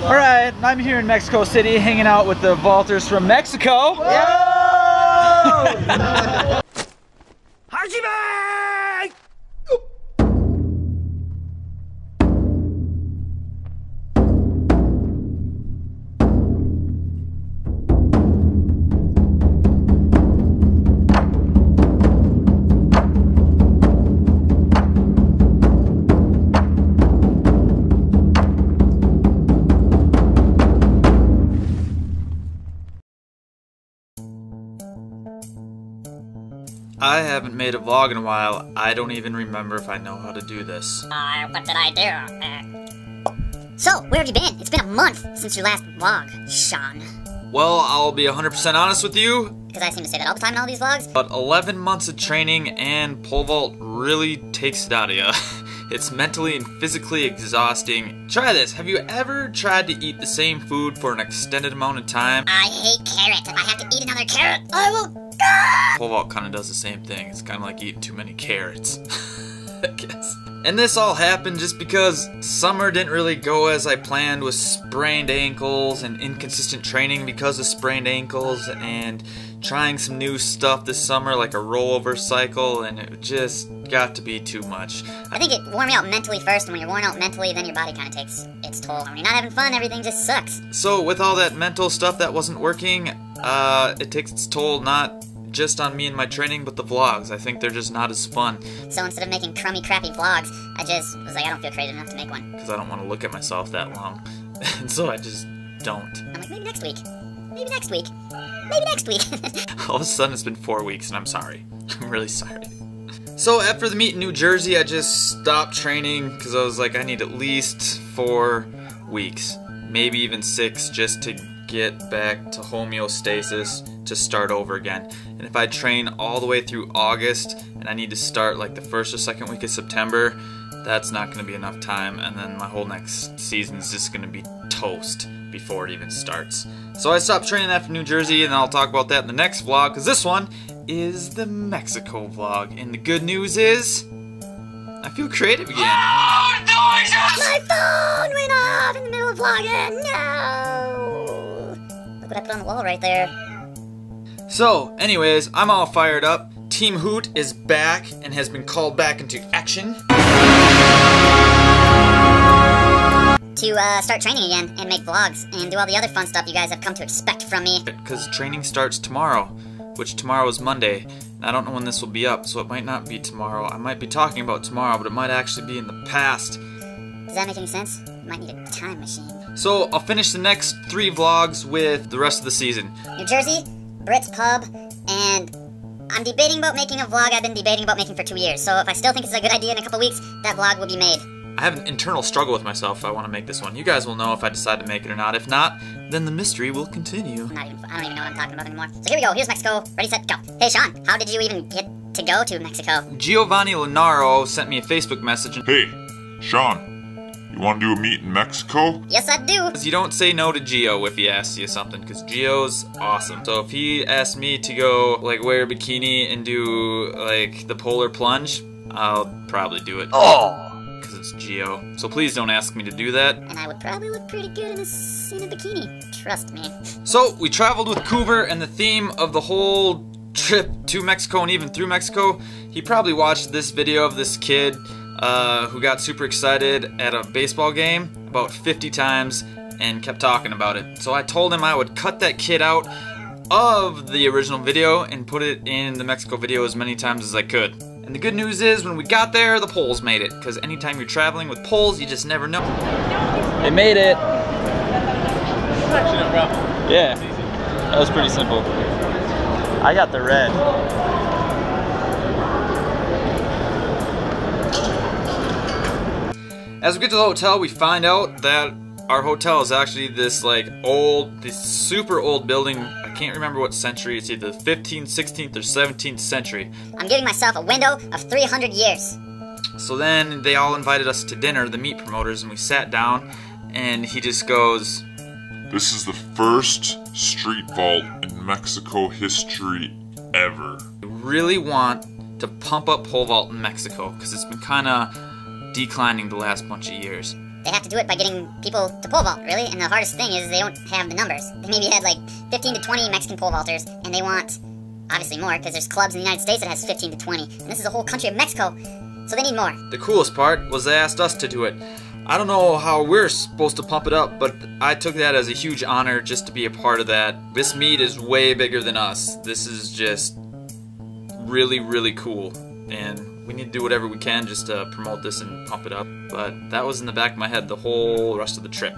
Alright, I'm here in Mexico City hanging out with the vaulters from Mexico. I haven't made a vlog in a while. I don't even remember if I know how to do this. What did I do? So, where have you been? It's been a month since your last vlog, Shawn. Well, I'll be 100% honest with you. Because I seem to say that all the time in all these vlogs. But 11 months of training and pole vault really takes it out of you. It's mentally and physically exhausting. Try this. Have you ever tried to eat the same food for an extended amount of time? I hate carrots. If I have to eat another carrot, I will die! Pole vault kind of does the same thing. It's kind of like eating too many carrots, I guess. And this all happened just because summer didn't really go as I planned with sprained ankles and inconsistent training because of sprained ankles and trying some new stuff this summer like a rollover cycle, and it just got to be too much. I think it wore me out mentally first, and when you're worn out mentally, then your body kind of takes its toll. And when you're not having fun, everything just sucks. So with all that mental stuff that wasn't working, it takes its toll not just on me and my training, but the vlogs. I think they're just not as fun. So instead of making crummy, crappy vlogs, I just was like, I don't feel creative enough to make one. Because I don't want to look at myself that long. And so I just don't. I'm like, maybe next week. Maybe next week. Maybe next week. All of a sudden it's been 4 weeks and I'm sorry. I'm really sorry. So after the meet in New Jersey, I just stopped training because I was like, I need at least 4 weeks, maybe even 6, just to get back to homeostasis to start over again. And if I train all the way through August and I need to start like the 1st or 2nd week of September, that's not going to be enough time, and then my whole next season is just going to be toast before it even starts. So I stopped training after New Jersey, and I'll talk about that in the next vlog, because this one is the Mexico vlog. And the good news is, I feel creative again. My phone went off in the middle of vlogging. No! Look what I put on the wall right there. So, anyways, I'm all fired up. Team Hoot is back and has been called back into action. To start training again and make vlogs and do all the other fun stuff you guys have come to expect from me. Because training starts tomorrow, which tomorrow is Monday. And I don't know when this will be up, so it might not be tomorrow. I might be talking about tomorrow, but it might actually be in the past. Does that make any sense? You might need a time machine. So I'll finish the next 3 vlogs with the rest of the season. New Jersey, Britt's Pub, and I'm debating about making a vlog I've been debating about making for 2 years. So if I still think it's a good idea in a couple weeks, that vlog will be made. I have an internal struggle with myself if I want to make this one. You guys will know if I decide to make it or not. If not, then the mystery will continue. I don't even know what I'm talking about anymore. So here we go. Here's Mexico. Ready, set, go. Hey, Shawn, how did you even get to go to Mexico? Giovanni Lenaro sent me a Facebook message. Hey, Shawn, you want to do a meet in Mexico? Yes, I do. You don't say no to Gio if he asks you something, because Gio's awesome. So if he asks me to go, like, wear a bikini and do, like, the polar plunge, I'll probably do it. Oh! Because it's Gio. So please don't ask me to do that. And I would probably look pretty good in a bikini. Trust me. So we traveled with Coover, and the theme of the whole trip to Mexico and even through Mexico, he probably watched this video of this kid who got super excited at a baseball game about 50 times and kept talking about it. So I told him I would cut that kid out of the original video and put it in the Mexico video as many times as I could. And the good news is, when we got there, the poles made it. Because anytime you're traveling with poles, you just never know. They made it. Yeah, that was pretty simple. I got the red. As we get to the hotel, we find out that our hotel is actually this this super old building. I can't remember what century. It's either the 15th, 16th, or 17th century. I'm giving myself a window of 300 years. So then they all invited us to dinner, the meat promoters, and we sat down, and he just goes, "This is the first street vault in Mexico history ever." I really want to pump up pole vault in Mexico, because it's been kind of declining the last bunch of years. they have to do it by getting people to pole vault, really. And the hardest thing is they don't have the numbers. They maybe had like 15 to 20 Mexican pole vaulters, and they want, obviously, more, because there's clubs in the United States that has 15 to 20. And this is a whole country of Mexico, so they need more. The coolest part was they asked us to do it. I don't know how we're supposed to pump it up, but I took that as a huge honor just to be a part of that. This meet is way bigger than us. This is just really, really cool. And we need to do whatever we can just to promote this and pump it up. But that was in the back of my head the whole rest of the trip.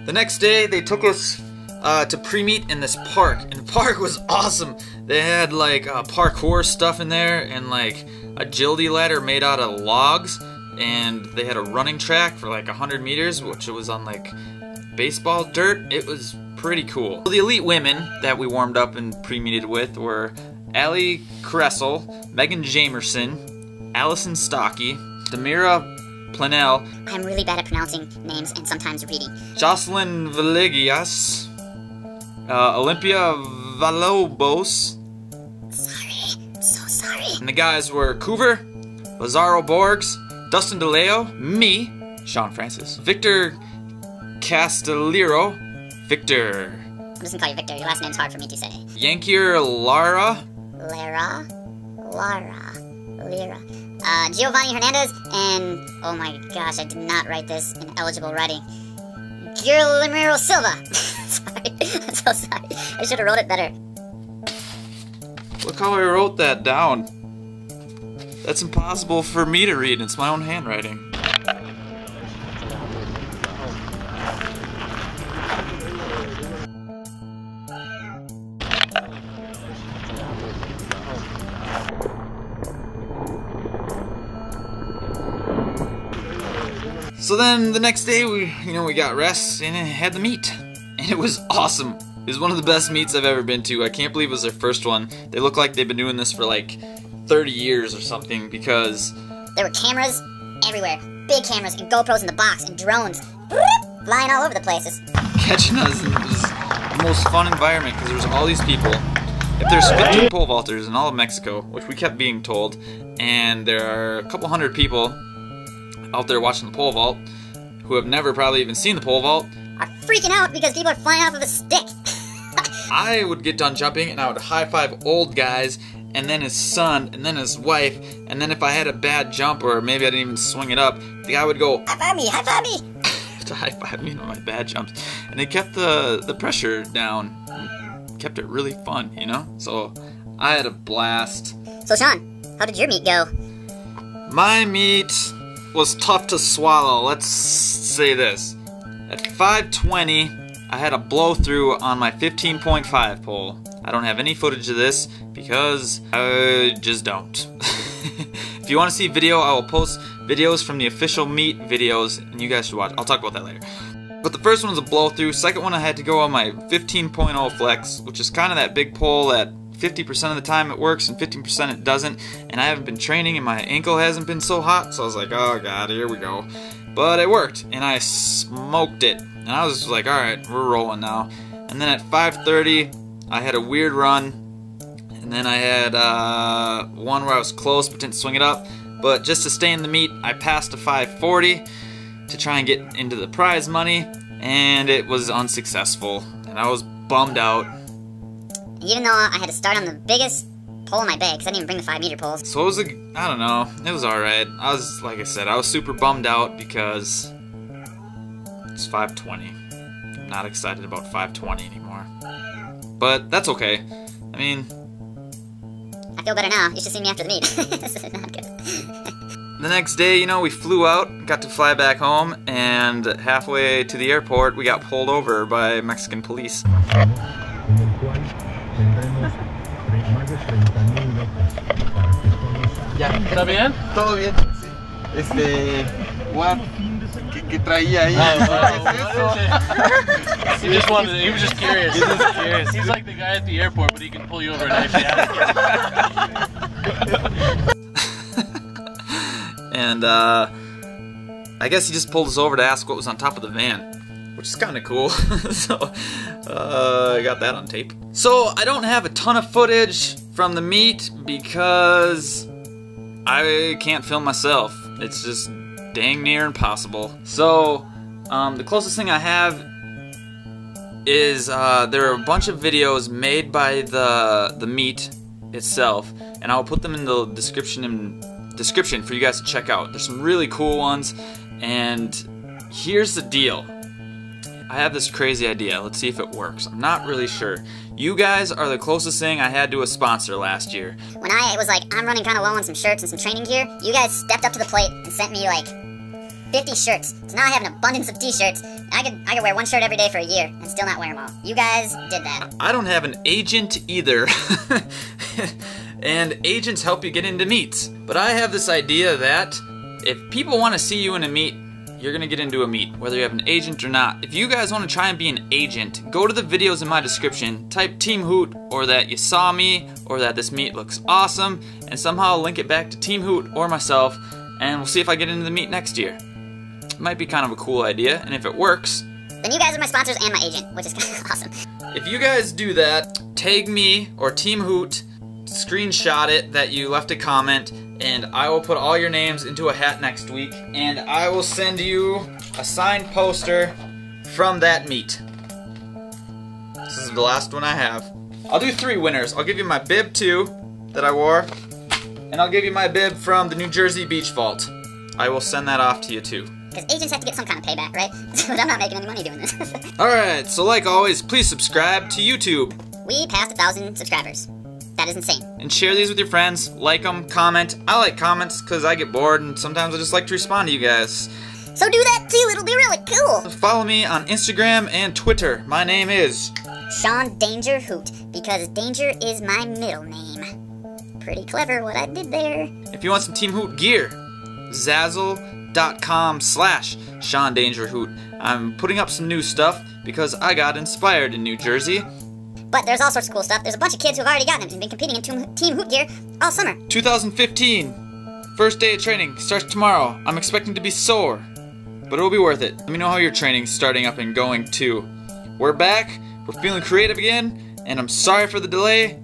The next day, they took us to pre-meet in this park. And the park was awesome. They had like parkour stuff in there and like agility ladder made out of logs. And they had a running track for like 100 meters, which was on like baseball dirt. It was pretty cool. The elite women that we warmed up and pre-meeted with were Allie Kressel, Megan Jamerson, Allison Stocky, Demira Planell. I'm really bad at pronouncing names and sometimes reading. Jocelyn Villegas, Olympia Villalobos. Sorry, I'm so sorry. And the guys were Coover, Lazaro Borgs, Dustin DeLeo, me, Shawn Francis, Victor Castelliro, Victor. I'm just gonna call you Victor. Your last name's hard for me to say. Yankier Lara. Lira. Giovanni Hernandez, and oh my gosh, I did not write this in eligible writing. Guillermo Silva. Sorry, I'm so sorry. I should have wrote it better. Look how I wrote that down. That's impossible for me to read. It's my own handwriting. So then the next day we got rest and had the meet. And it was awesome. It was one of the best meets I've ever been to. I can't believe it was their first one. They look like they've been doing this for like 30 years or something because there were cameras everywhere. Big cameras and GoPros in the box and drones flying all over the places. Catching us, and it was the most fun environment because there was all these people. If there's 15 pole vaulters in all of Mexico, which we kept being told, and there are a couple hundred people out there watching the pole vault who have never probably even seen the pole vault, are freaking out because people are flying off of a stick. I would get done jumping and I would high-five old guys and then his son and then his wife, and then if I had a bad jump or maybe I didn't even swing it up, the guy would go, high-five me, high-five me! to high-five me on my bad jumps. And it kept the pressure down, kept it really fun, you know? So I had a blast. So Shawn, how did your meet go? My meet was tough to swallow, let's say this. At 5:20, I had a blow through on my 15.5 pole. I don't have any footage of this because I just don't. If you want to see video, I will post videos from the official meet videos and you guys should watch. I'll talk about that later. But the first one was a blow through. Second one I had to go on my 15.0 flex, which is kind of that big pole that 50% of the time it works and 15% it doesn't. And I haven't been training and my ankle hasn't been so hot, so I was like, oh god, here we go. But it worked and I smoked it. And I was like, alright, we're rolling now. And then at 5:30, I had a weird run. And then I had one where I was close but didn't swing it up. But just to stay in the meet, I passed a 5:40 to try and get into the prize money. And it was unsuccessful. And I was bummed out. Even though I had to start on the biggest pole in my bag, because I didn't even bring the 5-meter poles. So it was I don't know, it was alright. I was, like I said, I was super bummed out because it's 5:20. I'm not excited about 5:20 anymore. But that's okay. I mean, I feel better now. You should see me after the meet. This is not good. The next day, you know, we flew out, got to fly back home, and halfway to the airport, we got pulled over by Mexican police. Ya, ¿está bien? Todo bien. What? ¿Qué traía ahí? He was just curious. He's like the guy at the airport, but he can pull you over and actually ask you. And I guess he just pulled us over to ask what was on top of the van, which is kind of cool. So I got that on tape. So I don't have a ton of footage from the meet because I can't film myself. It's just dang near impossible. So The closest thing I have is there are a bunch of videos made by the meet itself, and I'll put them in the description for you guys to check out. There's some really cool ones, and here's the deal. I have this crazy idea. Let's see if it works. I'm not really sure. You guys are the closest thing I had to a sponsor last year. When I was like, I'm running kind of low on some shirts and some training gear, you guys stepped up to the plate and sent me like 50 shirts. So now I have an abundance of t-shirts. I could wear one shirt every day for a year and still not wear them all. You guys did that. I don't have an agent either. And agents help you get into meets. But I have this idea that if people want to see you in a meet, you're going to get into a meet, whether you have an agent or not. If you guys want to try and be an agent, go to the videos in my description, type Team Hoot, or that you saw me, or that this meet looks awesome, and somehow link it back to Team Hoot or myself, and we'll see if I get into the meet next year. It might be kind of a cool idea, and if it works, then you guys are my sponsors and my agent, which is kind of awesome. If you guys do that, tag me or Team Hoot, screenshot it that you left a comment, and I will put all your names into a hat next week, and I will send you a signed poster from that meet. This is the last one I have. I'll do 3 winners. I'll give you my bib too that I wore, and I'll give you my bib from the New Jersey Beach Vault. I will send that off to you too. Because agents have to get some kind of payback, right? But I'm not making any money doing this. Alright, so like always, please subscribe to YouTube. We passed 1,000 subscribers. That is insane. And share these with your friends, like them, comment. I like comments because I get bored and sometimes I just like to respond to you guys. So do that too, it'll be really cool. Follow me on Instagram and Twitter. My name is Shawn Danger Hoot, because Danger is my middle name. Pretty clever what I did there. If you want some Team Hoot gear, Zazzle.com/Shawn Danger Hoot. I'm putting up some new stuff because I got inspired in New Jersey. But there's all sorts of cool stuff. There's a bunch of kids who have already gotten them and been competing in Team Hoot gear all summer. 2015, first day of training, starts tomorrow. I'm expecting to be sore, but it'll be worth it. Let me know how your training's starting up and going too. We're back, we're feeling creative again, and I'm sorry for the delay.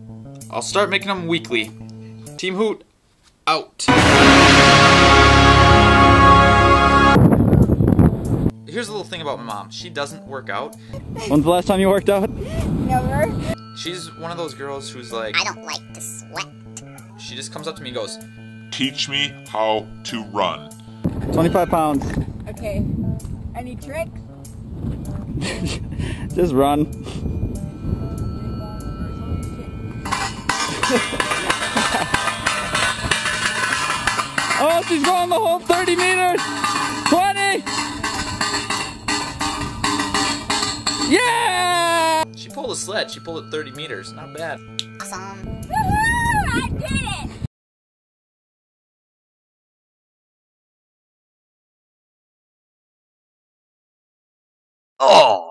I'll start making them weekly. Team Hoot, out. Here's a little thing about my mom. She doesn't work out. When's the last time you worked out? Never. She's one of those girls who's like, I don't like to sweat. she just comes up to me and goes, Teach me how to run. 25 pounds. Okay. Any tricks? Just run. Oh, she's going the whole 30 meters. 20. Yeah! she pulled a sled. She pulled it 30 meters. Not bad. Awesome. Woohoo! I did it! Oh!